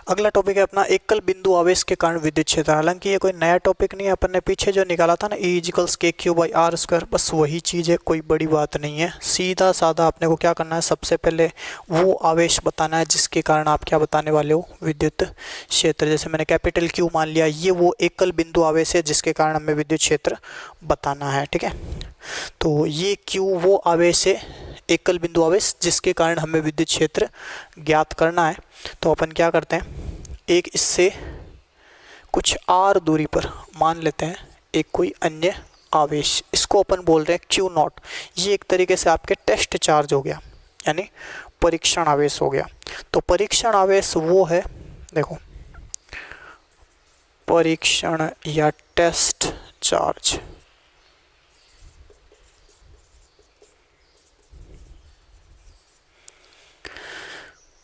अगला टॉपिक है अपना एकल बिंदु आवेश के कारण विद्युत क्षेत्र। हालांकि ये कोई नया टॉपिक नहीं है, अपन ने पीछे जो निकाला था ना E इक्वल्स KQ/R², बस वही चीज़ है, कोई बड़ी बात नहीं है। सीधा साधा अपने को क्या करना है, सबसे पहले वो आवेश बताना है जिसके कारण आप क्या बताने वाले हो, विद्युत क्षेत्र। जैसे मैंने कैपिटल Q मान लिया, ये वो एकल बिंदु आवेश है जिसके कारण हमें विद्युत क्षेत्र बताना है। ठीक है, तो ये Q वो आवेश है, एकल बिंदु आवेश, जिसके कारण हमें विद्युत क्षेत्र ज्ञात करना है। तो अपन क्या करते हैं, एक इससे कुछ r दूरी पर मान लेते हैं एक कोई अन्य आवेश, इसको अपन बोल रहे हैं Q0। ये एक तरीके से आपके टेस्ट चार्ज हो गया, यानी परीक्षण आवेश हो गया। तो परीक्षण आवेश वो है, देखो, परीक्षण या टेस्ट चार्ज।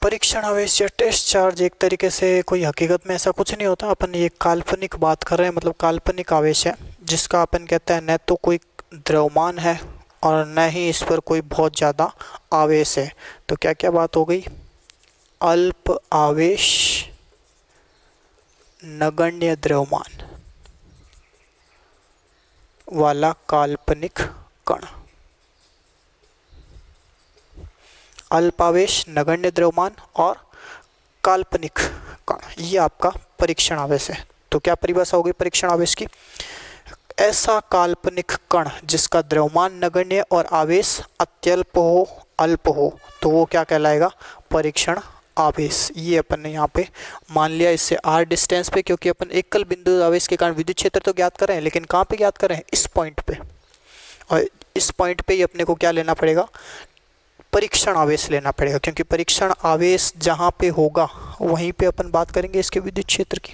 परीक्षण आवेश या टेस्ट चार्ज एक तरीके से कोई हकीकत में ऐसा कुछ नहीं होता, अपन ये काल्पनिक बात कर रहे हैं, मतलब काल्पनिक आवेश है जिसका अपन कहते हैं न तो कोई द्रव्यमान है और न ही इस पर कोई बहुत ज़्यादा आवेश है। तो क्या क्या बात हो गई, अल्प आवेश, नगण्य द्रव्यमान वाला काल्पनिक कण। अल्पावेश, नगण्य द्रव्यमान और काल्पनिक कण, ये आपका परीक्षण आवेश है। तो क्या परिभाषा होगी परीक्षण आवेश की, ऐसा काल्पनिक कण जिसका द्रव्यमान नगण्य और आवेश अत्यल्प हो, अल्प हो, तो वो क्या कहलाएगा, परीक्षण आवेश। ये अपन ने यहाँ पे मान लिया इससे r डिस्टेंस पे, क्योंकि अपन एकल बिंदु आवेश के कारण विद्युत क्षेत्र तो ज्ञात कर रहे हैं, लेकिन कहाँ पे ज्ञात कर रहे हैं, इस पॉइंट पे। और इस पॉइंट पे ही अपने को क्या लेना पड़ेगा, परीक्षण आवेश लेना पड़ेगा, क्योंकि परीक्षण आवेश जहाँ पे होगा वहीं पे अपन बात करेंगे इसके विद्युत क्षेत्र की।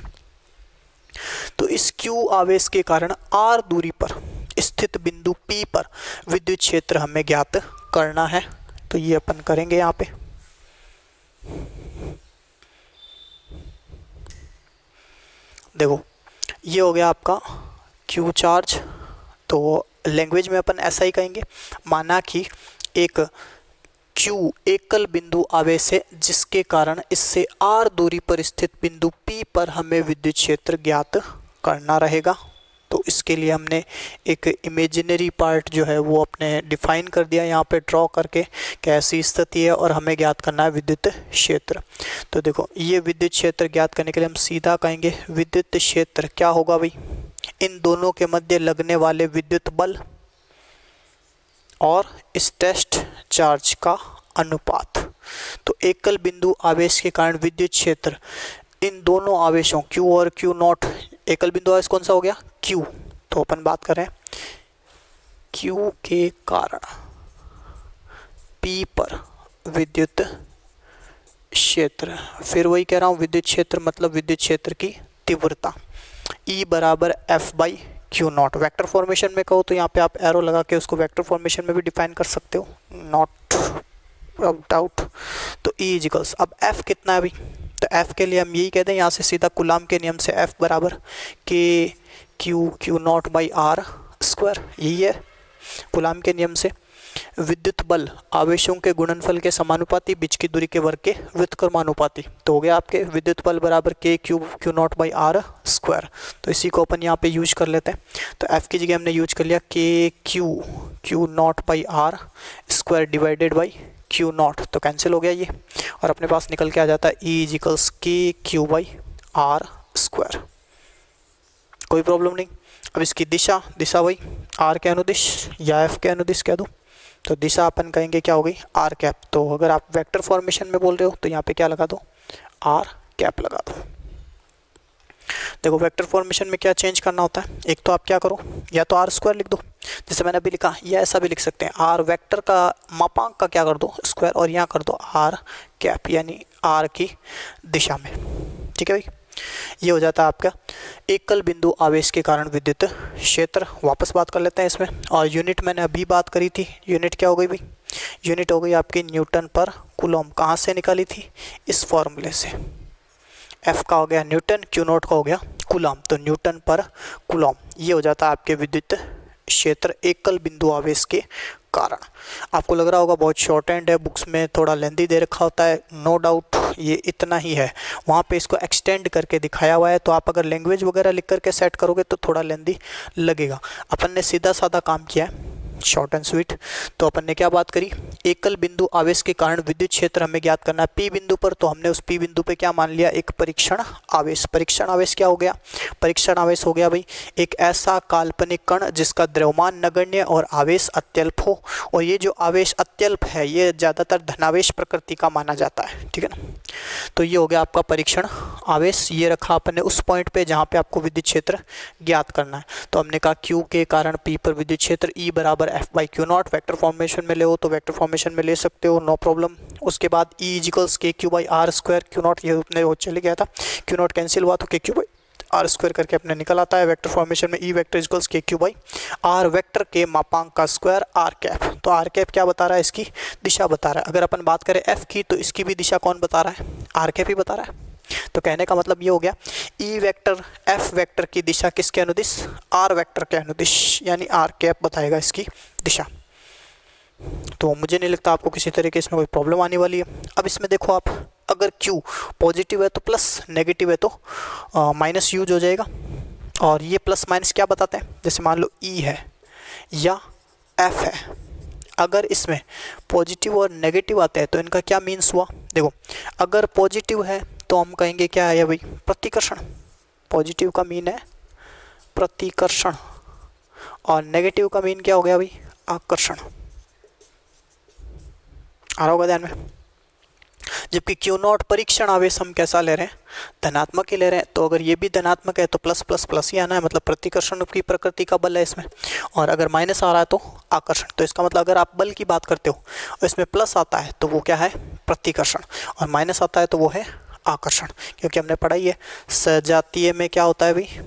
तो इस Q आवेश के कारण R दूरी पर स्थित बिंदु P पर विद्युत क्षेत्र हमें ज्ञात करना है। तो ये अपन करेंगे यहाँ पे। देखो, ये हो गया आपका Q चार्ज। तो लैंग्वेज में अपन ऐसा ही कहेंगे, माना कि एक Q एकल बिंदु आवेश है जिसके कारण इससे R दूरी पर स्थित बिंदु P पर हमें विद्युत क्षेत्र ज्ञात करना रहेगा। तो इसके लिए हमने एक इमेजिनरी पार्ट जो है वो अपने डिफाइन कर दिया यहाँ पे ड्रॉ करके, कैसी स्थिति है और हमें ज्ञात करना है विद्युत क्षेत्र। तो देखो, ये विद्युत क्षेत्र ज्ञात करने के लिए हम सीधा कहेंगे विद्युत क्षेत्र क्या होगा भाई, इन दोनों के मध्य लगने वाले विद्युत बल और इस टेस्ट चार्ज का अनुपात। तो एकल बिंदु आवेश के कारण विद्युत क्षेत्र इन दोनों आवेशों Q और Q0, एकल बिंदु आवेश कौन सा हो गया, Q। तो अपन बात करें Q के कारण P पर विद्युत क्षेत्र, फिर वही कह रहा हूँ, विद्युत क्षेत्र मतलब विद्युत क्षेत्र की तीव्रता E बराबर F/Q0। वेक्टर फॉर्मेशन में कहो तो यहाँ पे आप एरो लगा के उसको वेक्टर फॉर्मेशन में भी डिफाइन कर सकते हो, नॉट डाउट। तो E इक्वल्स, अब F कितना है अभी, तो F के लिए हम यही कहते हैं यहाँ से सीधा कूलाम के नियम से F बराबर Q0/R², यही है कूलाम के नियम से। विद्युत बल आवेशों के गुणनफल के समानुपाती, बीच की दूरी के वर्ग के व्युत्क्रमानुपाती। तो हो गया आपके विद्युत बल बराबर Q0/R²। तो इसी को अपन यहाँ पे यूज कर लेते हैं। तो F की जगह हमने यूज कर लिया Q0/R² डिवाइडेड बाई Q0, तो कैंसिल हो गया ये, और अपने पास निकल के आ जाता है E इक्वल्स KQ/R²। कोई प्रॉब्लम नहीं। अब इसकी दिशा वही R के अनुदिश या F के अनुदिश कह दो, तो दिशा अपन कहेंगे क्या हो गई, R कैप। तो अगर आप वेक्टर फॉर्मेशन में बोल रहे हो तो यहाँ पे क्या लगा दो, R कैप लगा दो। देखो, वेक्टर फॉर्मेशन में क्या चेंज करना होता है, एक तो आप क्या करो, या तो R² लिख दो जैसे मैंने अभी लिखा, या ऐसा भी लिख सकते हैं, R वेक्टर का मापांक का क्या कर दो स्क्वायर, और यहाँ कर दो R कैप, यानी R की दिशा में। ठीक है भाई, ये हो जाता है आपका एकल बिंदु आवेश के कारण विद्युत क्षेत्र। वापस बात कर लेते हैं इसमें, और यूनिट मैंने अभी बात करी थी, यूनिट क्या हो गई भाई, यूनिट हो गई आपकी न्यूटन पर कूलम। कहाँ से निकाली थी, इस फॉर्मूले से। F का हो गया न्यूटन, Q0 का हो गया कूलम, तो न्यूटन पर कूलम, ये हो जाता है आपके विद्युत क्षेत्र एकल बिंदु आवेश के कारण। आपको लग रहा होगा बहुत शॉर्ट हैंड है, बुक्स में थोड़ा लेंदी दे रखा होता है, नो डाउट ये इतना ही है, वहाँ पे इसको एक्सटेंड करके दिखाया हुआ है। तो आप अगर लैंग्वेज वगैरह लिख करके सेट करोगे तो थोड़ा लेंदी लगेगा। अपन ने सीधा साधा काम किया है, शॉर्ट एंड स्वीट। तो अपन ने क्या बात करी, एकल बिंदु आवेश के कारण विद्युत क्षेत्र हमें ज्ञात करना है पी बिंदु पर। तो हमने उस पी बिंदु पे क्या मान लिया, एक परीक्षण आवेश। परीक्षण आवेश क्या हो गया, परीक्षण आवेश हो गया भाई एक ऐसा काल्पनिक कण जिसका द्रव्यमान नगण्य और आवेश अत्यल्प हो। और ये जो आवेश अत्यल्प है ये ज़्यादातर धनावेश प्रकृति का माना जाता है, ठीक है ना। तो ये हो गया आपका परीक्षण आवेश। ये रखा आपने उस पॉइंट पे जहाँ पे आपको विद्युत क्षेत्र ज्ञात करना है। तो हमने कहा Q के कारण P पर विद्युत क्षेत्र E बराबर F/Q0। वेक्टर फॉर्मेशन में ले हो तो वेक्टर फॉर्मेशन में ले सकते हो, नो प्रॉब्लम। उसके बाद E = KQ/R²। Q0 ये अपने वो चले गया था, Q0 कैंसिल हुआ तो KQ/R² करके अपने निकल आता है। वेक्टर फॉर्मेशन में E वेक्टर = KQ/R वेक्टर के मापांक का स्क्वायर R कैप। तो R कैप क्या बता रहा है, इसकी दिशा बता रहा है। अगर अपन बात करें F की तो इसकी भी दिशा कौन बता रहा है, R कैप ही बता रहा है। तो कहने का मतलब ये हो गया E वेक्टर F वेक्टर की दिशा किसके अनुदिश, R वेक्टर के अनुदिश, यानी R कैप बताएगा इसकी दिशा। तो मुझे नहीं लगता आपको किसी तरीके इसमें कोई प्रॉब्लम आने वाली है। अब इसमें देखो आप, अगर Q पॉजिटिव है तो प्लस, नेगेटिव है तो माइनस यूज हो जाएगा। और ये प्लस माइनस क्या बताते हैं, जैसे मान लो E है या F है, अगर इसमें पॉजिटिव और नेगेटिव आते हैं तो इनका क्या मीन्स हुआ। देखो अगर पॉजिटिव है तो हम कहेंगे क्या है भाई, प्रतिकर्षण। पॉजिटिव का मीन है प्रतिकर्षण और नेगेटिव का मीन क्या हो गया भाई, आकर्षण। आ रहा होगा ध्यान में। जबकि Q0 परीक्षण आवेश हम कैसा ले रहे हैं, धनात्मक ही ले रहे हैं। तो अगर ये भी धनात्मक है तो प्लस प्लस प्लस ही आना है, मतलब प्रतिकर्षण की प्रकृति का बल है इसमें। और अगर माइनस आ रहा है तो आकर्षण। तो इसका मतलब अगर आप बल की बात करते हो और इसमें प्लस आता है तो वो क्या है, प्रतिकर्षण, और माइनस आता है तो वो है आकर्षण। क्योंकि हमने पढ़ा ही है सजातीय में क्या होता है भाई,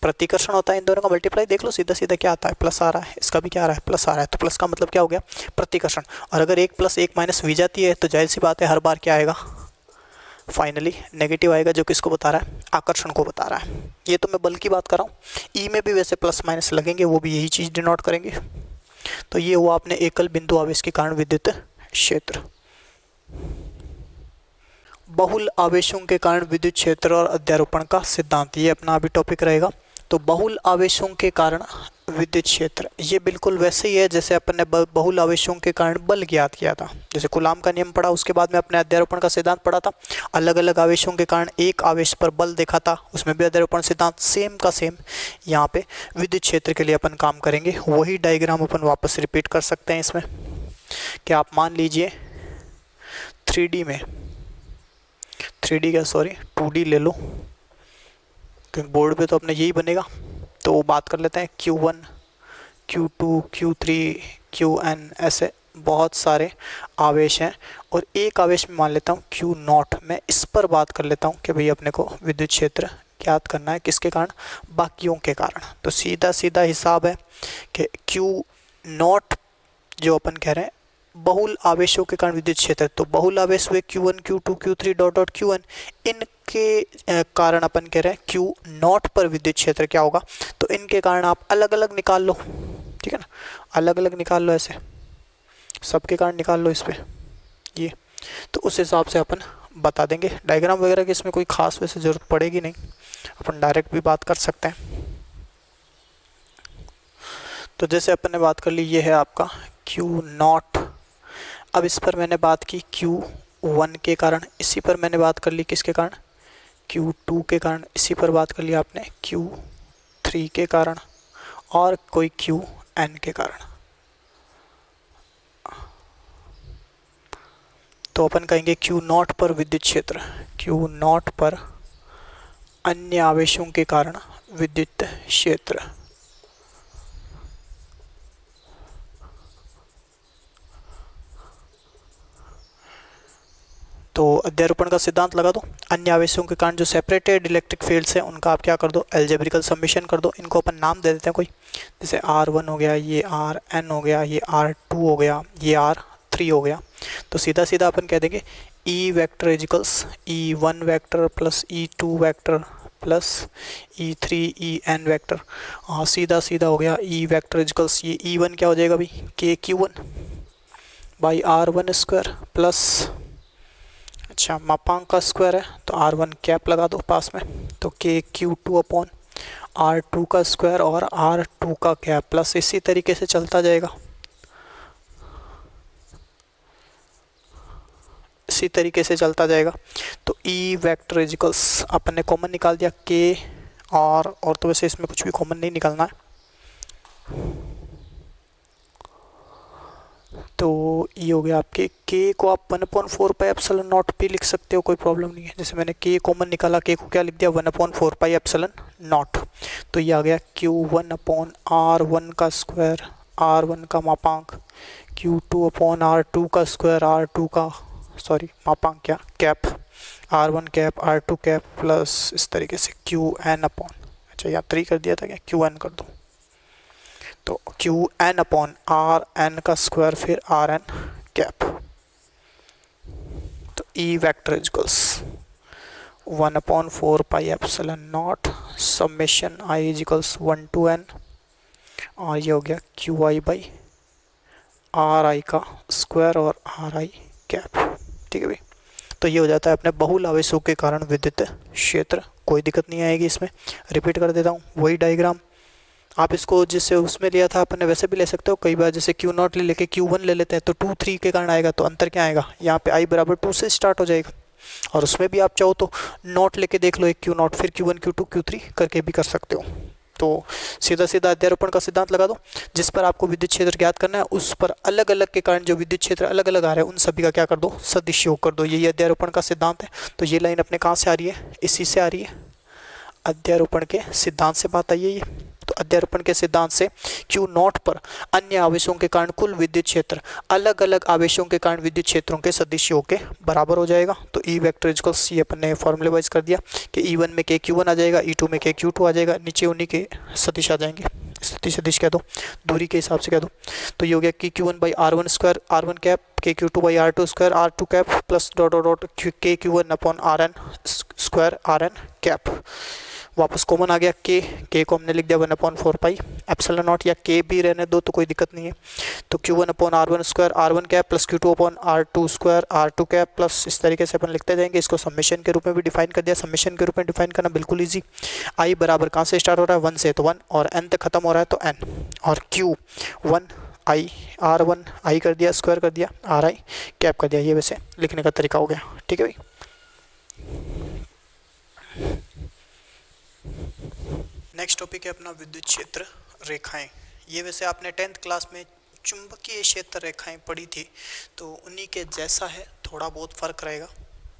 प्रतिकर्षण होता है। इन दोनों का मल्टीप्लाई देख लो, सीधा सीधा क्या आता है, प्लस आ रहा है, इसका भी क्या आ रहा है, प्लस आ रहा है। तो प्लस का मतलब क्या हो गया, प्रतिकर्षण। और अगर 1 + 1 - वी जाती है तो जाहिर सी बात है हर बार क्या आएगा, फाइनली नेगेटिव आएगा, जो किसको बता रहा है, आकर्षण को बता रहा है। ये तो मैं बल की बात कर रहा हूँ। ई में भी वैसे प्लस माइनस लगेंगे, वो भी यही चीज़ डिनोट करेंगे। तो ये हुआ अपने एकल बिंदु आवेश के कारण विद्युत क्षेत्र। बहुल आवेशों के कारण विद्युत क्षेत्र और अध्यारोपण का सिद्धांत, ये अपना अभी टॉपिक रहेगा। तो बहुल आवेशों के कारण विद्युत क्षेत्र, ये बिल्कुल वैसे ही है जैसे अपन ने बहुल आवेशों के कारण बल ज्ञात किया था। जैसे कूलाम का नियम पढ़ा, उसके बाद में अपने अध्यारोपण का सिद्धांत पढ़ा था। अलग अलग आवेशों के कारण एक आवेश पर बल देखा था, उसमें भी अध्यारोपण सिद्धांत सेम का सेम यहाँ पे विद्युत क्षेत्र के लिए अपन काम करेंगे। वही डायग्राम अपन वापस रिपीट कर सकते हैं इसमें। कि आप मान लीजिए 3D में, 3D क्या सॉरी 2D ले लो, क्योंकि बोर्ड पे तो अपने यही बनेगा। तो बात कर लेते हैं Q1, Q2, Q3, Qn, ऐसे बहुत सारे आवेश हैं। और एक आवेश में मान लेता हूँ Q0। मैं इस पर बात कर लेता हूँ कि भाई अपने को विद्युत क्षेत्र ज्ञात करना है किसके कारण, बाकियों के कारण। तो सीधा सीधा हिसाब है कि Q0 जो अपन कह रहे हैं बहुल आवेशों के कारण विद्युत क्षेत्र, तो बहुल आवेश हुए Q1, Q2, Q3 dot Qn, इनके कारण अपन कह रहे हैं Q0 पर विद्युत क्षेत्र क्या होगा। तो इनके कारण आप अलग अलग निकाल लो, ठीक है ना, अलग अलग निकाल लो, ऐसे सबके कारण निकाल लो इस पर ये। तो उस हिसाब से अपन बता देंगे। डायग्राम वगैरह की इसमें कोई खास वैसे ज़रूरत पड़ेगी नहीं, अपन डायरेक्ट भी बात कर सकते हैं। तो जैसे अपन ने बात कर ली, ये है आपका Q0। अब इस पर मैंने बात की Q1 के कारण, इसी पर मैंने बात कर ली किसके कारण, Q2 के कारण, इसी पर बात कर लिया आपने Q3 के कारण, और कोई Qn के कारण। तो अपन कहेंगे Q0 पर विद्युत क्षेत्र, Q0 पर अन्य आवेशों के कारण विद्युत क्षेत्र। तो अध्यारोपण का सिद्धांत लगा दो। अन्य आवेशों के कारण जो सेपरेटेड इलेक्ट्रिक फील्ड्स हैं उनका आप क्या कर दो, एल्जेब्रिकल समेशन कर दो। इनको अपन नाम दे देते हैं कोई, जैसे R1 हो गया, ये Rn हो गया, ये R2 हो गया, ये R3 हो गया। तो सीधा सीधा अपन कह देंगे E vector इजिकल्स E1 vector plus E2 vector plus E3 En vector. हाँ सीधा सीधा हो गया, E वेक्टर इजकल्स ये E1 क्या हो जाएगा भाई, KQ1 by R1 square plus, अच्छा मापांक का स्क्वायर है तो R1 कैप लगा दो पास में, तो KQ2 अपॉन R2 का स्क्वायर और R2 का कैप प्लस इसी तरीके से चलता जाएगा, इसी तरीके से चलता जाएगा। तो E वेक्टर इजिकल्स अपन ने कॉमन निकाल दिया K, और तो वैसे इसमें कुछ भी कॉमन नहीं निकालना है, तो ये हो गया आपके K को आप 1/4 पाई एप्सिलॉन नॉट भी लिख सकते हो, कोई प्रॉब्लम नहीं है। जैसे मैंने K कॉमन निकाला, K को क्या लिख दिया 1/4 पाई एप्सिलॉन नॉट, तो ये आ गया Q1 अपॉन R1 का स्क्वायर, R1 का मापांक, Q2 अपॉन R2 का स्क्वायर, R2 का सॉरी मापांक क्या cap, R1 cap R2 cap plus इस तरीके से QN अपॉन, अच्छा यहाँ 3 कर दिया था क्या, QN कर दो, तो QN अपॉन RN का स्क्वायर फिर RN कैप, तो E vector equals 1/4 pi epsilon not summation I equals 1 to N, और ये हो गया QI बाई RI का स्क्वायर और RI कैप। ठीक है भाई, तो ये हो जाता है अपने बहुल आवेशों के कारण विद्युत क्षेत्र, कोई दिक्कत नहीं आएगी इसमें। रिपीट कर देता हूँ वही डायग्राम, आप इसको जिससे उसमें लिया था अपन ने वैसे भी ले सकते हो, कई बार जैसे Q0 ले लेके Q1 ले लेते हैं तो 2 3 के कारण आएगा, तो अंतर क्या आएगा यहाँ पे I बराबर 2 से स्टार्ट हो जाएगा, और उसमें भी आप चाहो तो नोट लेके देख लो, एक Q0 फिर Q1 Q2 Q3 करके भी कर सकते हो। तो सीधा सीधा अध्यारोपण का सिद्धांत लगा दो, जिस पर आपको विद्युत क्षेत्र ज्ञात करना है उस पर अलग अलग के कारण जो विद्युत क्षेत्र अलग अलग आ रहे हैं उन सभी का क्या कर दो, सदिश योग कर दो, यही अध्यारोपण का सिद्धांत है। तो ये लाइन अपने कहाँ से आ रही है, इसी से आ रही है, अध्यारोपण के सिद्धांत से बात आई है ये। तो अध्यारोपण के सिद्धांत से Q0 पर अन्य आवेशों के कारण कुल विद्युत क्षेत्र अलग अलग आवेशों के कारण विद्युत क्षेत्रों के सदिश योग के बराबर हो जाएगा। तो E वेक्टर इक्वल्स ये अपन ने फॉर्मूले वाइज कर दिया कि E1 में KQ1 आ जाएगा, E2 में KQ2 आ जाएगा, नीचे उन्हीं के सदिश आ जाएंगे, स्थिति सदिश कह दो, दूरी के हिसाब से कह दो। तो ये हो गया KQ1 by R1 square R1 cap, KQ2 by R2 square R2 cap plus dot dot dot KQ1 upon RN square RN cap, वापस कॉमन आ गया K को हमने लिख दिया 1/4 पाई एप्सिलॉन नॉट, या K भी रहने दो तो कोई दिक्कत नहीं है। तो Q1 upon R1 square R1 cap plus Q2 upon R2 square R2 cap plus इस तरीके से अपन लिखते जाएंगे। इसको समेशन के रूप में भी डिफाइन कर दिया, समेशन के रूप में डिफाइन करना बिल्कुल ईजी। I बराबर कहाँ से स्टार्ट हो रहा है, 1 से, तो 1, और N तक खत्म हो रहा है तो N, और Q1 I R1 I कर दिया, स्क्वायर कर दिया, RI कैप कर दिया, ये वैसे लिखने का तरीका हो गया। ठीक है भाई, नेक्स्ट टॉपिक है अपना विद्युत क्षेत्र रेखाएं। ये वैसे आपने 10th क्लास में चुंबकीय क्षेत्र रेखाएं पढ़ी थी, तो उन्हीं के जैसा है, थोड़ा बहुत फ़र्क रहेगा,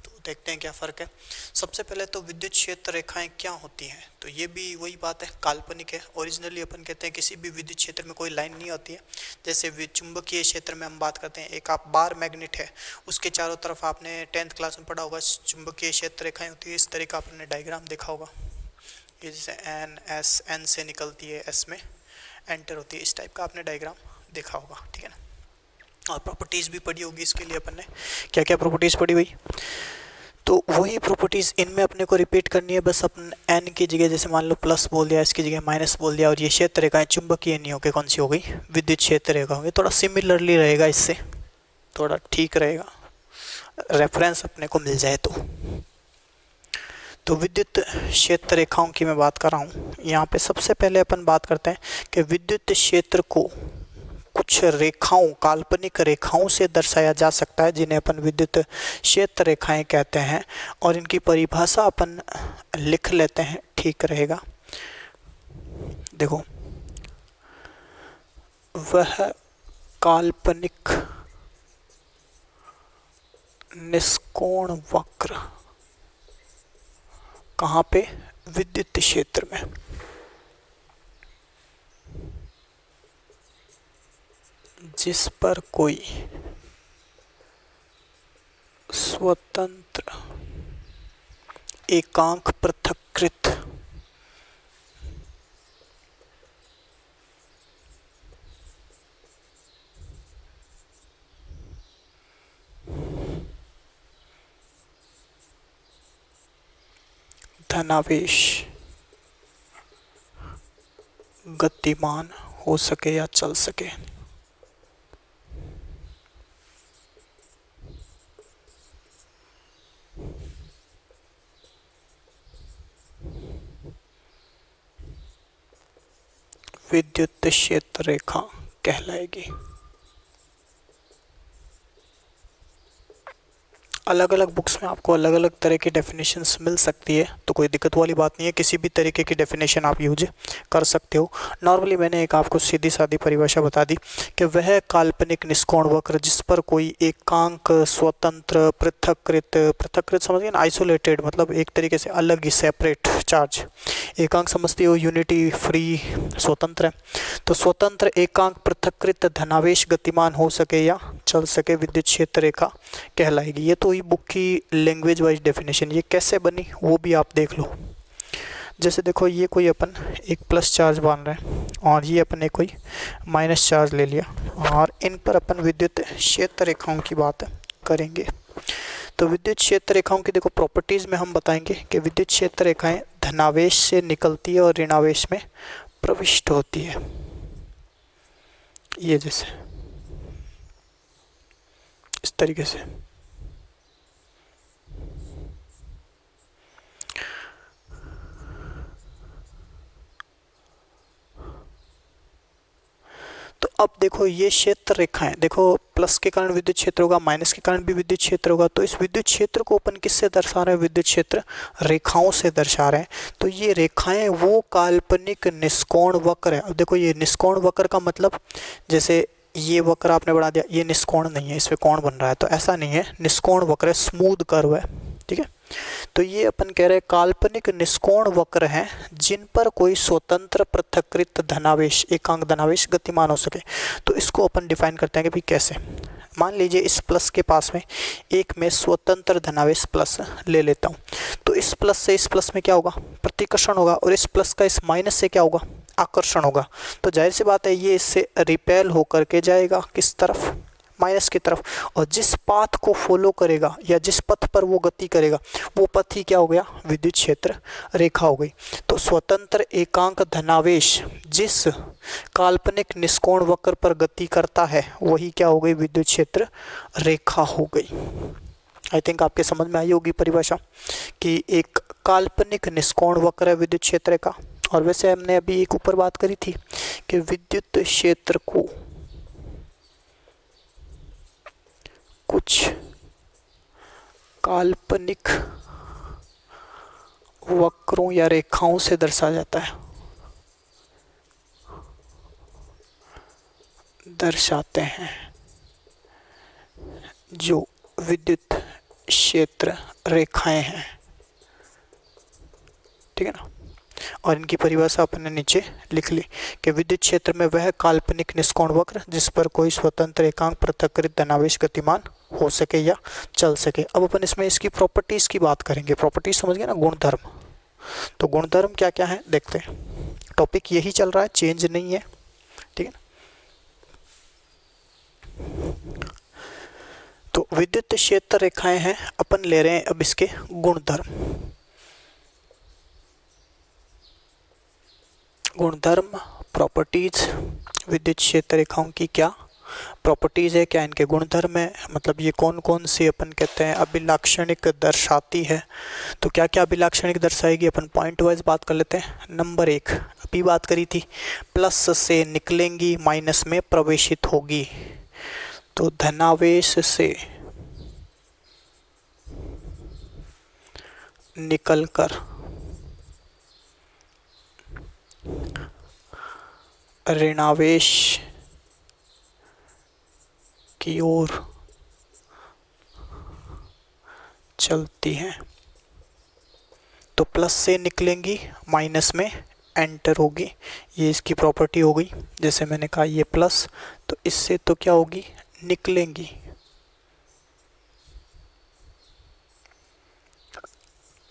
तो देखते हैं क्या फ़र्क है। सबसे पहले तो विद्युत क्षेत्र रेखाएं क्या होती हैं, तो ये भी वही बात है, काल्पनिक है। ओरिजिनली अपन कहते हैं किसी भी विद्युत क्षेत्र में कोई लाइन नहीं होती है। जैसे चुंबकीय क्षेत्र में हम बात करते हैं, एक आप बार मैग्नेट है, उसके चारों तरफ आपने 10th क्लास में पढ़ा होगा चुंबकीय क्षेत्र रेखाएं होती है, इस तरह का आपने डायग्राम देखा होगा। ये जैसे एन से निकलती है, एस में एंटर होती है, इस टाइप का आपने डायग्राम देखा होगा। ठीक है ना, और प्रॉपर्टीज़ भी पढ़ी होगी इसके लिए अपन ने, क्या क्या प्रॉपर्टीज़ पढ़ी हुई, तो वही प्रॉपर्टीज़ इनमें अपने को रिपीट करनी है। बस अपन एन की जगह जैसे मान लो प्लस बोल दिया, इसकी जगह माइनस बोल दिया, और ये क्षेत्र रेखाएं चुंबकीय नहीं होगी, कौन सी हो गई, विद्युत क्षेत्र रेखा होगी। थोड़ा सिमिलरली रहेगा, इससे थोड़ा ठीक रहेगा, रेफरेंस अपने को मिल जाए तो विद्युत क्षेत्र रेखाओं की मैं बात कर रहा हूँ। यहाँ पे सबसे पहले अपन बात करते हैं कि विद्युत क्षेत्र को कुछ रेखाओं, काल्पनिक रेखाओं से दर्शाया जा सकता है, जिन्हें अपन विद्युत क्षेत्र रेखाएं कहते हैं, और इनकी परिभाषा अपन लिख लेते हैं, ठीक रहेगा। देखो, वह काल्पनिक निष्कोण वक्र कहाँ पे, विद्युत क्षेत्र में, जिस पर कोई स्वतंत्र एकांक पृथक्कृत धनावेश गतिमान हो सके या चल सके। विद्युत क्षेत्र रेखा कहलाएगी। अलग अलग बुक्स में आपको अलग अलग तरह की डेफिनेशंस मिल सकती है, तो कोई दिक्कत वाली बात नहीं है, किसी भी तरीके की डेफिनेशन आप यूज कर सकते हो। नॉर्मली मैंने एक आपको सीधी सादी परिभाषा बता दी कि वह काल्पनिक निष्कोण वक्र जिस पर कोई एकांक स्वतंत्र पृथक्कृत समझिए ना, आइसोलेटेड मतलब एक तरीके से अलग ही सेपरेट चार्ज। एकांक समझते हो यूनिटी, फ्री, स्वतंत्र है, तो स्वतंत्र एकांक पृथक्कृत धनावेश गतिमान हो सके या चल सके विद्युत क्षेत्र रेखा कहलाएगी। ये तो ही बुक की लैंग्वेज वाइज डेफिनेशन। ये कैसे बनी वो भी आप देख लो। जैसे देखो, ये कोई अपन एक प्लस चार्ज मान रहे हैं और ये अपन ने कोई माइनस चार्ज ले लिया और इन पर अपन विद्युत क्षेत्र रेखाओं की बात करेंगे। तो विद्युत क्षेत्र रेखाओं की देखो प्रॉपर्टीज में हम बताएंगे कि विद्युत क्षेत्र रेखाएं धनावेश से निकलती है और ऋणावेश में प्रविष्ट होती है। ये जैसे इस तरीके से। तो अब देखो ये क्षेत्र रेखाएं, देखो प्लस के कारण विद्युत क्षेत्र होगा, माइनस के कारण भी विद्युत क्षेत्र होगा। तो इस विद्युत क्षेत्र को अपन किससे दर्शा रहे हैं? विद्युत क्षेत्र रेखाओं से दर्शा रहे हैं। तो ये रेखाएं वो काल्पनिक निष्कोण वक्र है। अब देखो ये निष्कोण वक्र का मतलब, जैसे ये वक्र आपने बढ़ा दिया, ये निष्कोण नहीं है, इसमें कोण बन रहा है, तो ऐसा नहीं है, निष्कोण वक्र है, स्मूथ कर्व है, ठीक है। तो ये अपन कह रहे हैं काल्पनिक निष्कोण वक्र हैं जिन पर कोई स्वतंत्र पृथक्कृत धनावेश एकांक धनावेश गतिमान हो सके। तो इसको अपन डिफाइन करते हैं कि भाई कैसे। मान लीजिए इस प्लस के पास में एक मैं स्वतंत्र धनावेश प्लस ले लेता हूँ, तो इस प्लस से इस प्लस में क्या होगा? प्रतिकर्षण होगा, और इस प्लस का इस माइनस से क्या होगा? आकर्षण होगा। तो जाहिर सी बात है ये इससे रिपेल होकर के जाएगा किस तरफ? माइनस की तरफ। और जिस पाथ को फॉलो करेगा या जिस पथ पर वो गति करेगा वो पथ ही क्या हो गया? विद्युत क्षेत्र रेखा हो गई। तो स्वतंत्र एकांक धनावेश जिस काल्पनिक निष्कोण वक्र पर गति करता है वही क्या हो गई? विद्युत क्षेत्र रेखा हो गई। आई थिंक आपके समझ में आई होगी परिभाषा कि एक काल्पनिक निष्कोण वक्र है विद्युत क्षेत्र रेखा। और वैसे हमने अभी एक ऊपर बात करी थी कि विद्युत क्षेत्र को कुछ काल्पनिक वक्रों या रेखाओं से दर्शाया जाता है, दर्शाते हैं, जो विद्युत क्षेत्र रेखाएं हैं, ठीक है ना। और इनकी परिभाषा अपन ने नीचे लिख ली कि विद्युत क्षेत्र में वह काल्पनिक निष्कोण वक्र जिस पर कोई स्वतंत्र एकांक पृथक्कृत धनावेश गतिमान हो सके या चल सके। अब अपन इसमें इसकी प्रॉपर्टीज की बात करेंगे। प्रॉपर्टीज समझ गए ना, गुणधर्म। तो गुणधर्म क्या क्या है देखते हैं। टॉपिक यही चल रहा है, चेंज नहीं है, ठीक है। तो विद्युत क्षेत्र रेखाएं हैं, अपन ले रहे हैं अब इसके गुणधर्म। गुणधर्म, प्रॉपर्टीज, विद्युत क्षेत्र रेखाओं की क्या प्रॉपर्टीज है, क्या इनके गुणधर्म है, मतलब ये कौन कौन सी अपन कहते हैं अभिलाक्षणिक दर्शाती है। तो क्या क्या अभिलाक्षणिक दर्शाएगी, अपन पॉइंट वाइज बात कर लेते हैं। नंबर 1 अभी बात करी थी, प्लस से निकलेंगी माइनस में प्रवेशित होगी। तो धनावेश से निकलकर ऋणावेश की ओर चलती हैं। तो प्लस से निकलेंगी माइनस में एंटर होगी, ये इसकी प्रॉपर्टी हो गई। जैसे मैंने कहा ये प्लस, तो इससे तो क्या होगी? निकलेंगी।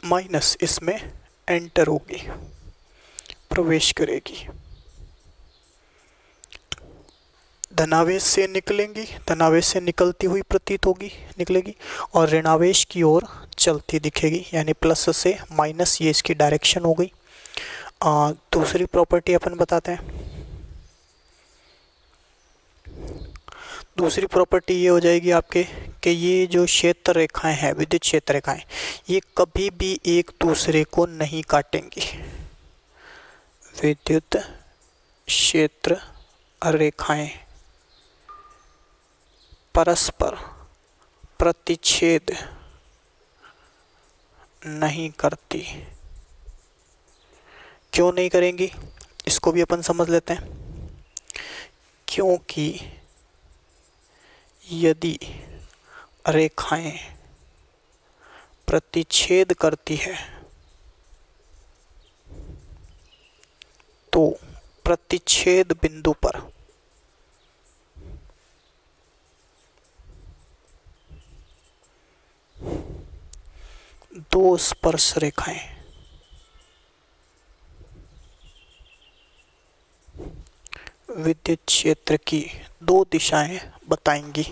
माइनस इसमें एंटर होगी, प्रवेश करेगी। धनावेश से निकलेंगी, धनावेश से निकलती हुई प्रतीत होगी, निकलेगी, और ऋणावेश की ओर चलती दिखेगी, यानी प्लस से माइनस, ये इसकी डायरेक्शन हो गई। दूसरी प्रॉपर्टी अपन बताते हैं। दूसरी प्रॉपर्टी ये हो जाएगी आपके कि ये जो क्षेत्र रेखाएं हैं, विद्युत क्षेत्र रेखाएं, ये कभी भी एक दूसरे को नहीं काटेंगी। विद्युत क्षेत्र रेखाएं परस्पर प्रतिच्छेद नहीं करती। क्यों नहीं करेंगी, इसको भी अपन समझ लेते हैं। क्योंकि यदि रेखाएं प्रतिच्छेद करती है तो प्रतिच्छेद बिंदु पर दो स्पर्श रेखाएं विद्युत क्षेत्र की दो दिशाएं बताएंगी।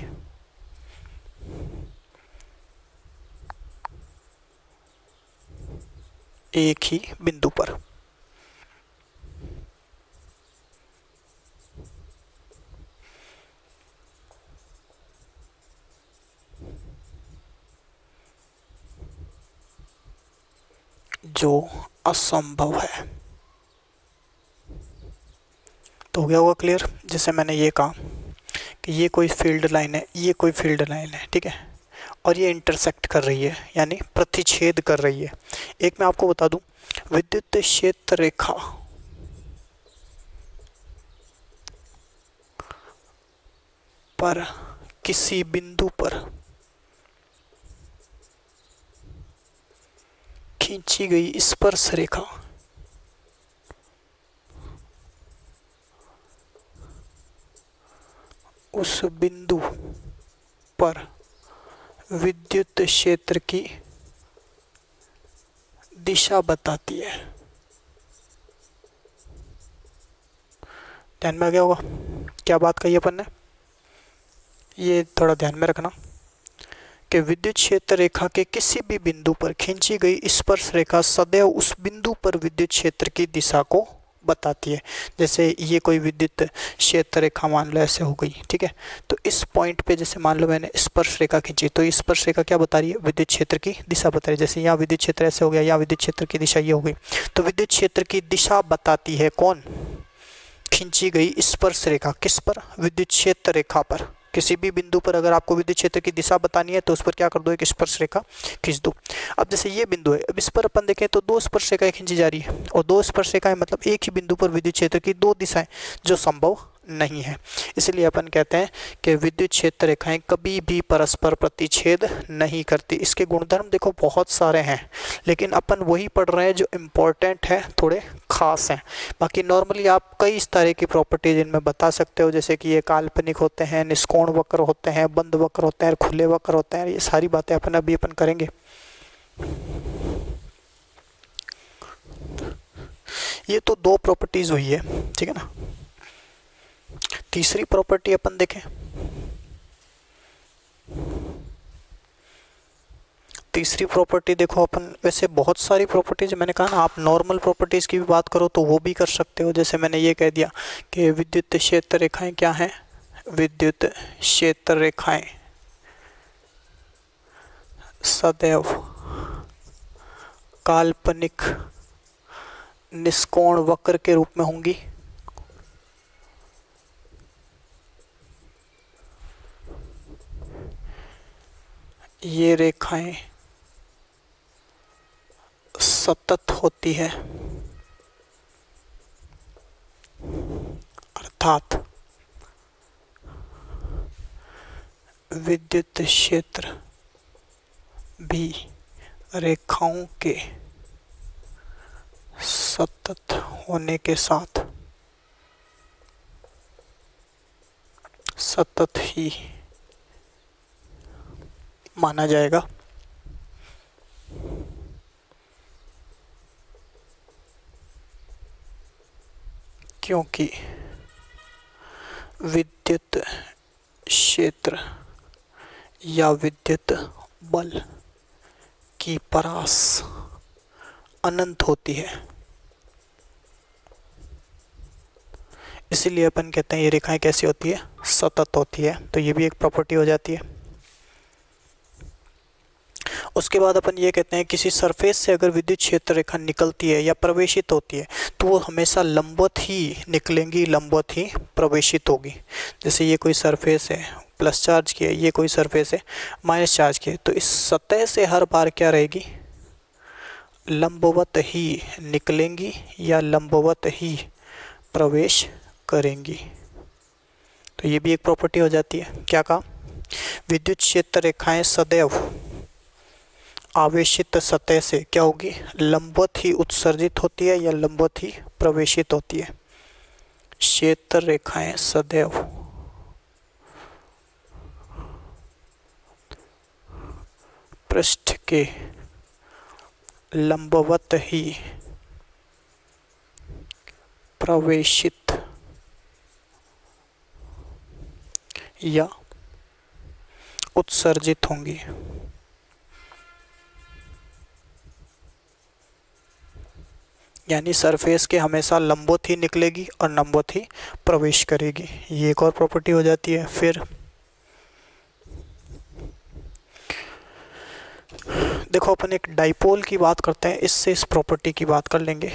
एक ही बिंदु पर। जो असंभव है। तो हो गया होगा क्लियर। जैसे मैंने ये कहा कि ये कोई फील्ड लाइन है, ये कोई फील्ड लाइन है, ठीक है, और ये इंटरसेक्ट कर रही है, यानी प्रतिच्छेद कर रही है। एक मैं आपको बता दूं, विद्युत क्षेत्र रेखा पर किसी बिंदु पर खींची गई स्पर्श रेखा उस बिंदु पर विद्युत क्षेत्र की दिशा बताती है। ध्यान में आ गया होगा क्या बात कही अपन ने। ये थोड़ा ध्यान में रखना कि विद्युत क्षेत्र रेखा के किसी भी बिंदु पर खींची गई स्पर्श रेखा सदैव उस बिंदु पर विद्युत क्षेत्र की दिशा को बताती है। जैसे ये कोई विद्युत क्षेत्र रेखा मान लो ऐसे हो गई, ठीक है, तो इस पॉइंट पे जैसे मान लो मैंने स्पर्श रेखा खींची, तो ये स्पर्श रेखा क्या बता रही है, विद्युत क्षेत्र की दिशा बता रही है। जैसे यहाँ विद्युत क्षेत्र ऐसे हो गया, यहाँ विद्युत क्षेत्र की दिशा ये हो गई, तो विद्युत क्षेत्र की दिशा बताती है कौन, खींची गई स्पर्श रेखा। किस पर, विद्युत क्षेत्र रेखा पर। किसी भी बिंदु पर अगर आपको विद्युत क्षेत्र की दिशा बतानी है तो उस पर क्या कर दो, एक स्पर्श रेखा खींच दो। अब जैसे ये बिंदु है, अब इस पर अपन देखें तो दो स्पर्श रेखाएं खींची जा रही है, और दो स्पर्श रेखाएं मतलब एक ही बिंदु पर विद्युत क्षेत्र की दो दिशाएं, जो संभव नहीं है। इसलिए अपन कहते हैं कि विद्युत क्षेत्र रेखाएं कभी भी परस्पर प्रतिच्छेद नहीं करती। इसके गुणधर्म देखो बहुत सारे हैं, लेकिन अपन वही पढ़ रहे हैं जो इम्पोर्टेंट है, थोड़े खास हैं। बाकी नॉर्मली आप कई इस तरह की प्रॉपर्टीज इनमें बता सकते हो, जैसे कि ये काल्पनिक होते हैं, निष्कोण वक्र होते हैं, बंद वक्र होते हैं, खुले वक्र होते हैं। ये सारी बातें अपन करेंगे। ये तो दो प्रॉपर्टीज हुई है, ठीक है ना। तीसरी प्रॉपर्टी अपन देखें। तीसरी प्रॉपर्टी देखो, अपन वैसे बहुत सारी प्रॉपर्टीज, मैंने कहा ना आप नॉर्मल प्रॉपर्टीज की भी बात करो तो वो भी कर सकते हो। जैसे मैंने ये कह दिया कि विद्युत क्षेत्र रेखाएं क्या हैं, विद्युत क्षेत्र रेखाएं सदैव काल्पनिक निष्कोण वक्र के रूप में होंगी। ये रेखाएं सतत होती है, अर्थात विद्युत क्षेत्र भी रेखाओं के सतत होने के साथ सतत ही माना जाएगा। क्योंकि विद्युत क्षेत्र या विद्युत बल की परास अनंत होती है, इसीलिए अपन कहते हैं ये रेखाएं कैसी होती है, सतत होती है। तो ये भी एक प्रॉपर्टी हो जाती है। उसके बाद अपन ये कहते हैं किसी सरफेस से अगर विद्युत क्षेत्र रेखा निकलती है या प्रवेशित होती है तो वो हमेशा लंबवत ही निकलेंगी, लंबवत ही प्रवेशित होगी। जैसे ये कोई सरफेस है प्लस चार्ज की है, ये कोई सरफेस है माइनस चार्ज की है, तो इस सतह से हर बार क्या रहेगी, लंबवत ही निकलेंगी या लंबवत ही प्रवेश करेंगी। तो ये भी एक प्रॉपर्टी हो जाती है। क्या कहा, विद्युत क्षेत्र रेखाएं सदैव आवेशित सतह से क्या होगी, लंबवत ही उत्सर्जित होती है या लंबवत ही प्रवेशित होती है। क्षेत्र रेखाएं सदैव पृष्ठ के लंबवत ही प्रवेशित या उत्सर्जित होंगी। यानी सरफेस के हमेशा लंबवत ही निकलेगी और लंबवत ही प्रवेश करेगी। ये एक और प्रॉपर्टी हो जाती है। फिर देखो अपन एक डाइपोल की बात करते हैं, इससे इस प्रॉपर्टी की बात कर लेंगे।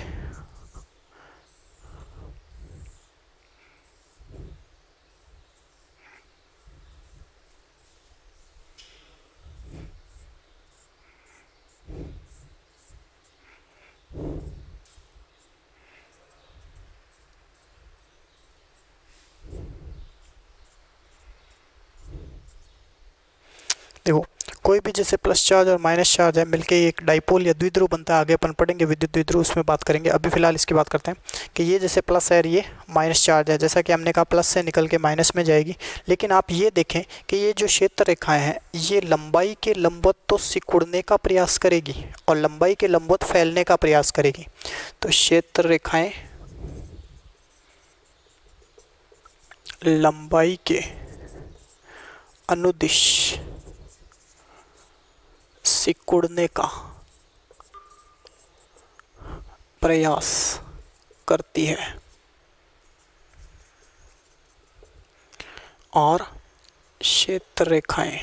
देखो कोई भी जैसे प्लस चार्ज और माइनस चार्ज है मिलके एक डाइपोल या द्विध्रुव बनता है, आगे अपन पढ़ेंगे विद्युत द्विध्रुव, उसमें बात करेंगे। अभी फिलहाल इसकी बात करते हैं कि ये जैसे प्लस है और ये माइनस चार्ज है, जैसा कि हमने कहा प्लस से निकल के माइनस में जाएगी। लेकिन आप ये देखें कि ये जो क्षेत्र रेखाएं हैं ये लंबाई के लंबवत तो सिकुड़ने का प्रयास करेगी और लंबाई के लंबवत फैलने का प्रयास करेगी। तो क्षेत्र रेखाएं लंबाई के अनुदिश सिकुड़ने का प्रयास करती है और क्षेत्र रेखाएं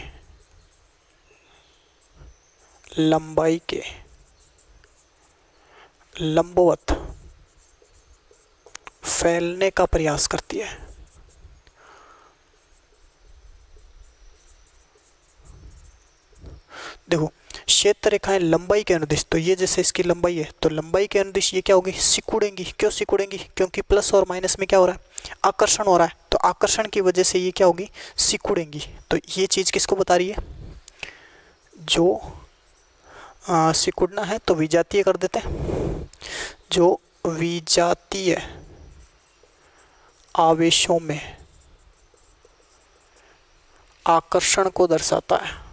लंबाई के लंबवत फैलने का प्रयास करती है। देखो क्षेत्र रेखाएं लंबाई के अनुदिश, तो ये जैसे इसकी लंबाई है तो लंबाई के अनुदिश ये क्या होगी, सिकुड़ेंगी। क्यों सिकुड़ेंगी, क्योंकि प्लस और माइनस में क्या हो रहा है, आकर्षण हो रहा है, तो आकर्षण की वजह से ये क्या होगी, सिकुड़ेंगी। तो ये चीज़ किसको बता रही है, जो सिकुड़ना है तो विजातीय कर देते हैं, जो विजातीय आवेशों में आकर्षण को दर्शाता है।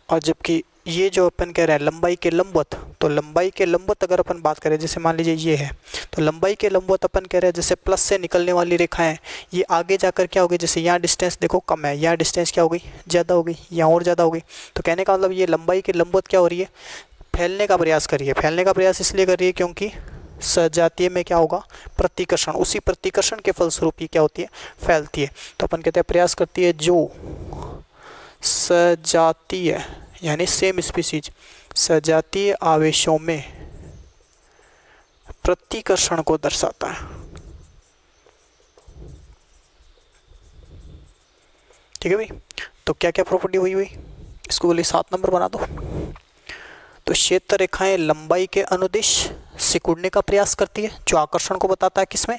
और जबकि ये जो अपन कह रहे हैं लंबाई के लंबवत, तो लंबाई के लंबवत अगर अपन बात करें, जैसे मान लीजिए ये है, तो लंबाई के लंबवत अपन कह रहे हैं जैसे प्लस से निकलने वाली रेखाएं ये आगे जाकर क्या होगी, जैसे यहाँ डिस्टेंस देखो कम है, यहाँ डिस्टेंस क्या हो गई, ज़्यादा हो गई, यहाँ और ज़्यादा हो गई। तो कहने का मतलब ये लंबाई के लंबवत क्या हो रही है, फैलने का प्रयास कर रही है। फैलने का प्रयास इसलिए कर रही है क्योंकि सजातीय में क्या होगा, प्रतिकर्षण, उसी प्रतिकर्षण के फलस्वरूप ये क्या होती है, फैलती है। तो अपन कहते हैं प्रयास करती है जो सजातीय यानी सेम स्पीसीज सजातीय आवेशों में प्रतिकर्षण को दर्शाता है। ठीक है भाई, तो क्या क्या प्रॉपर्टी हुई इसको बोलिए 7 नंबर बना दो। तो क्षेत्र रेखाएं लंबाई के अनुदिश सिकुड़ने का प्रयास करती है, जो आकर्षण को बताता है किसमें,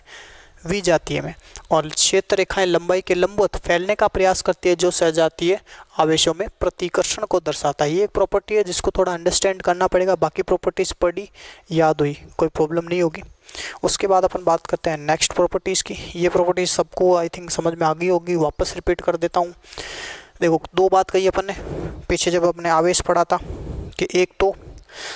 विजातीय में। और क्षेत्र रेखाएं लंबाई के लंबवत फैलने का प्रयास करती है, जो सजातीय आवेशों में प्रतिकर्षण को दर्शाता है। ये एक प्रॉपर्टी है जिसको थोड़ा अंडरस्टैंड करना पड़ेगा, बाकी प्रॉपर्टीज पढ़ी याद हुई कोई प्रॉब्लम नहीं होगी। उसके बाद अपन बात करते हैं नेक्स्ट प्रॉपर्टीज़ की। ये प्रॉपर्टीज सबको आई थिंक समझ में आ गई होगी, वापस रिपीट कर देता हूँ। देखो 2 बात कही अपन ने पीछे जब अपने आवेश पढ़ा था कि एक तो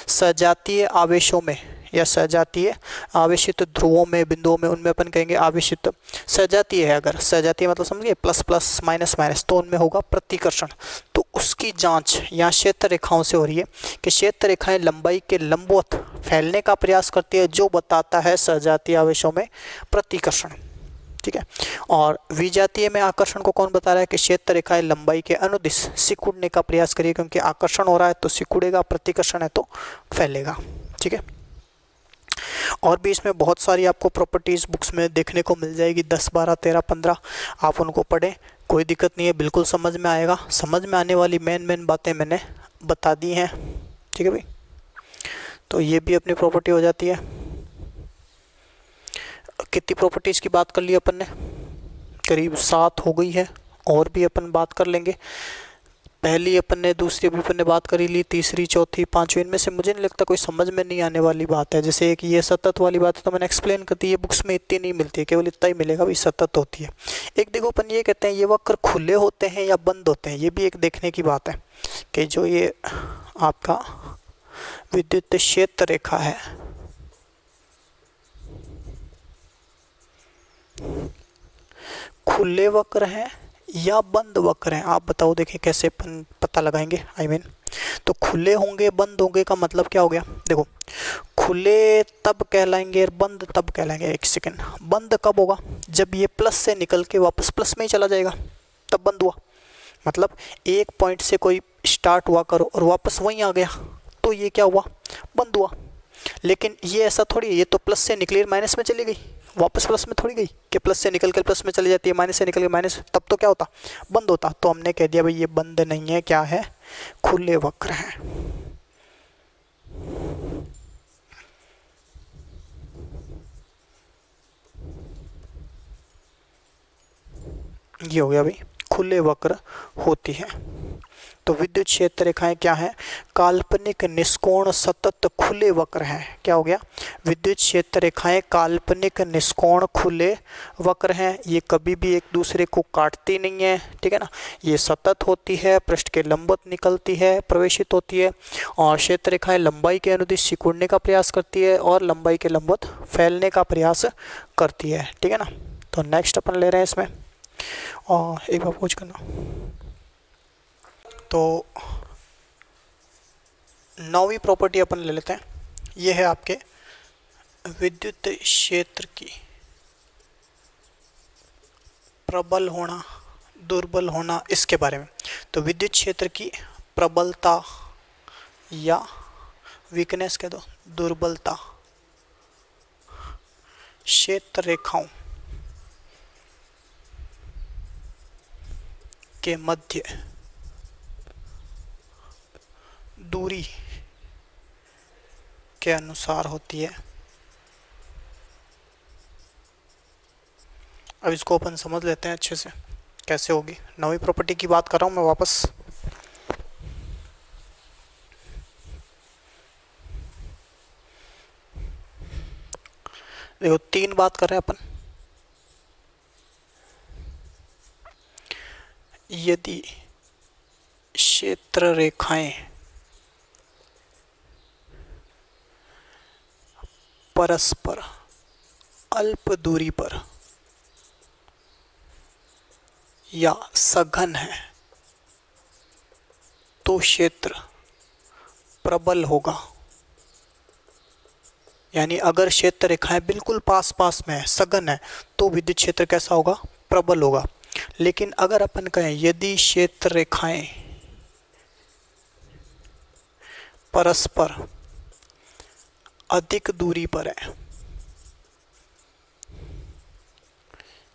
सजातीय आवेशों में या सजातीय आवेशित ध्रुवों में, बिंदुओं में, उनमें अपन कहेंगे आवेशित। सजातीय है, अगर सजातीय मतलब समझिए प्लस प्लस माइनस माइनस, तो उनमें होगा प्रतिकर्षण। तो उसकी जांच यहाँ क्षेत्र रेखाओं से हो रही है कि क्षेत्र रेखाएं लंबाई के लंबवत फैलने का प्रयास करती है, जो बताता है सजातीय आवेशों में प्रतिकर्षण। ठीक है। और विजातीय में आकर्षण को कौन बता रहा है कि क्षेत्र रेखाएं लंबाई के अनुदिश सिकुड़ने का प्रयास करिए, क्योंकि आकर्षण हो रहा है तो सिकुड़ेगा, प्रतिकर्षण है तो फैलेगा। ठीक है। और भी इसमें बहुत सारी आपको प्रॉपर्टीज बुक्स में देखने को मिल जाएगी, 10 12 13 15, आप उनको पढ़ें, कोई दिक्कत नहीं है, बिल्कुल समझ में आएगा। समझ में आने वाली मेन बातें मैंने बता दी हैं। ठीक है भाई, तो ये भी अपनी प्रॉपर्टी हो जाती है। कितनी प्रॉपर्टीज की बात कर ली अपन ने? करीब 7 हो गई है, और भी अपन बात कर लेंगे। पहली अपन ने, दूसरी अभी अपन ने बात करी ली, तीसरी, चौथी, पांचवी, इनमें से मुझे नहीं लगता कोई समझ में नहीं आने वाली बात है। जैसे एक ये सतत वाली बात है तो मैंने एक्सप्लेन कर दी, ये बुक्स में इतनी नहीं मिलती है, केवल इतना ही मिलेगा भाई सतत होती है। एक देखो अपन ये कहते हैं ये वक्र खुले होते हैं या बंद होते हैं, ये भी एक देखने की बात है कि जो ये आपका विद्युत क्षेत्र रेखा है, खुले वक्र हैं या बंद वक्र हैं, आप बताओ। देखिए कैसे पता लगाएंगे। तो खुले होंगे, बंद होंगे का मतलब क्या हो गया? देखो, खुले तब कहलाएंगे और बंद तब कहलाएंगे। एक सेकेंड, बंद कब होगा? जब ये प्लस से निकल के वापस प्लस में ही चला जाएगा, तब बंद हुआ। मतलब एक पॉइंट से कोई स्टार्ट हुआ करो और वापस वहीं आ गया, तो ये क्या हुआ? बंद हुआ। लेकिन ये ऐसा थोड़ी, ये तो प्लस से निकली माइनस में चली गई, वापस प्लस में थोड़ी गई कि प्लस से निकल कर प्लस में चली जाती है, माइनस से निकल के माइनस, तब तो क्या होता? बंद होता। तो हमने कह दिया भाई ये बंद नहीं है, क्या है? खुले वक्र है। ये हो गया भाई, खुले वक्र होती है। तो विद्युत क्षेत्र रेखाएं क्या हैं? काल्पनिक निष्कोण सतत खुले वक्र हैं। क्या हो गया? विद्युत क्षेत्र रेखाएं काल्पनिक निष्कोण खुले वक्र हैं। ये कभी भी एक दूसरे को काटती नहीं है, ठीक है ना। ये सतत होती है, पृष्ठ के लंबवत निकलती है, प्रवेशित होती है, और क्षेत्र रेखाएं लंबाई के अनुदिश सिकुड़ने का प्रयास करती है और लंबाई के लंबवत फैलने का प्रयास करती है, ठीक है ना। तो नेक्स्ट अपन ले रहे हैं इसमें, और एक बार खोज करना। तो 9वीं प्रॉपर्टी अपन ले लेते हैं। ये है आपके विद्युत क्षेत्र की प्रबल होना, दुर्बल होना, इसके बारे में। तो विद्युत क्षेत्र की प्रबलता या वीकनेस कह दो, दुर्बलता क्षेत्र रेखाओं के मध्य दूरी के अनुसार होती है। अब इसको अपन समझ लेते हैं अच्छे से कैसे होगी। 9वीं प्रॉपर्टी की बात कर रहा हूं मैं वापस। देखो 3 बात कर रहे हैं अपन। यदि क्षेत्र रेखाएं परस्पर अल्प दूरी पर या सघन है तो क्षेत्र प्रबल होगा। यानी अगर क्षेत्र रेखाएं बिल्कुल पास पास में है, सघन है, तो विद्युत क्षेत्र कैसा होगा? प्रबल होगा। लेकिन अगर अपन कहें यदि क्षेत्र रेखाएं परस्पर अधिक दूरी पर है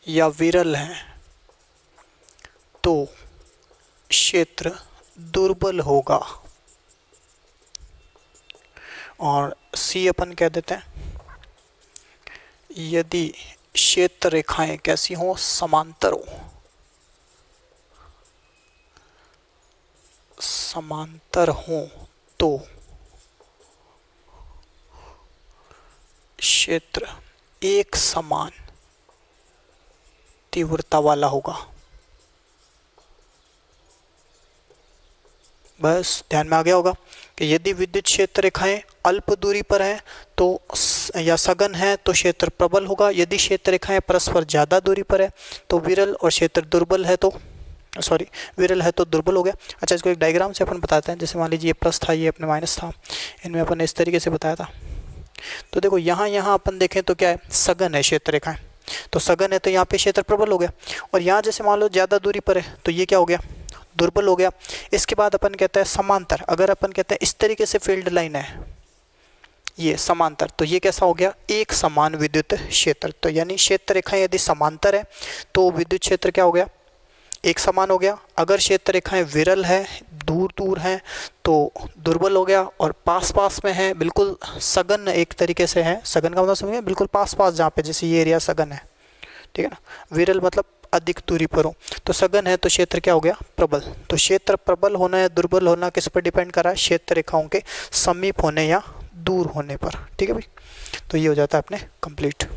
या विरल है तो क्षेत्र दुर्बल होगा। और सी अपन कह देते हैं, यदि क्षेत्र रेखाएं कैसी हो? समांतर हो, समांतर हो तो क्षेत्र एक समान तीव्रता वाला होगा। बस ध्यान में आ गया होगा कि यदि विद्युत क्षेत्र रेखाएं अल्प दूरी पर है तो या सघन है तो क्षेत्र प्रबल होगा। यदि क्षेत्र रेखाएं परस्पर ज़्यादा दूरी पर है तो विरल, और क्षेत्र दुर्बल है तो विरल है तो दुर्बल हो गया। अच्छा, इसको एक डायग्राम से अपन बताते हैं। जैसे मान लीजिए ये प्लस था, ये अपने माइनस था, इनमें अपन इस तरीके से बताया था। तो देखो यहाँ अपन देखें तो क्या है, सघन है क्षेत्र रेखाएं, तो सघन है तो यहाँ पे क्षेत्र प्रबल हो गया। और यहाँ जैसे मान लो ज़्यादा दूरी पर है तो ये क्या हो गया, दुर्बल हो गया। इसके बाद अपन कहते हैं समांतर। अगर अपन कहते हैं इस तरीके से फील्ड लाइन है, ये समांतर, तो ये कैसा हो गया, एक समान विद्युत क्षेत्र। तो यानी क्षेत्र रेखाएं यदि समांतर है तो विद्युत क्षेत्र क्या हो गया, एक समान हो गया। अगर क्षेत्र रेखाएं विरल है, दूर दूर हैं, तो दुर्बल हो गया। और पास पास में है, बिल्कुल सघन एक तरीके से है। सघन का मतलब समझिए बिल्कुल पास पास, जहाँ पे जैसे ये एरिया सघन है, ठीक है ना। विरल मतलब अधिक दूरी पर हो, तो सघन है तो क्षेत्र क्या हो गया, प्रबल। तो क्षेत्र प्रबल होना या दुर्बल होना किस पर डिपेंड कर रहा है, क्षेत्र रेखाओं के समीप होने या दूर होने पर। ठीक है भाई, तो ये हो जाता है अपने कंप्लीट।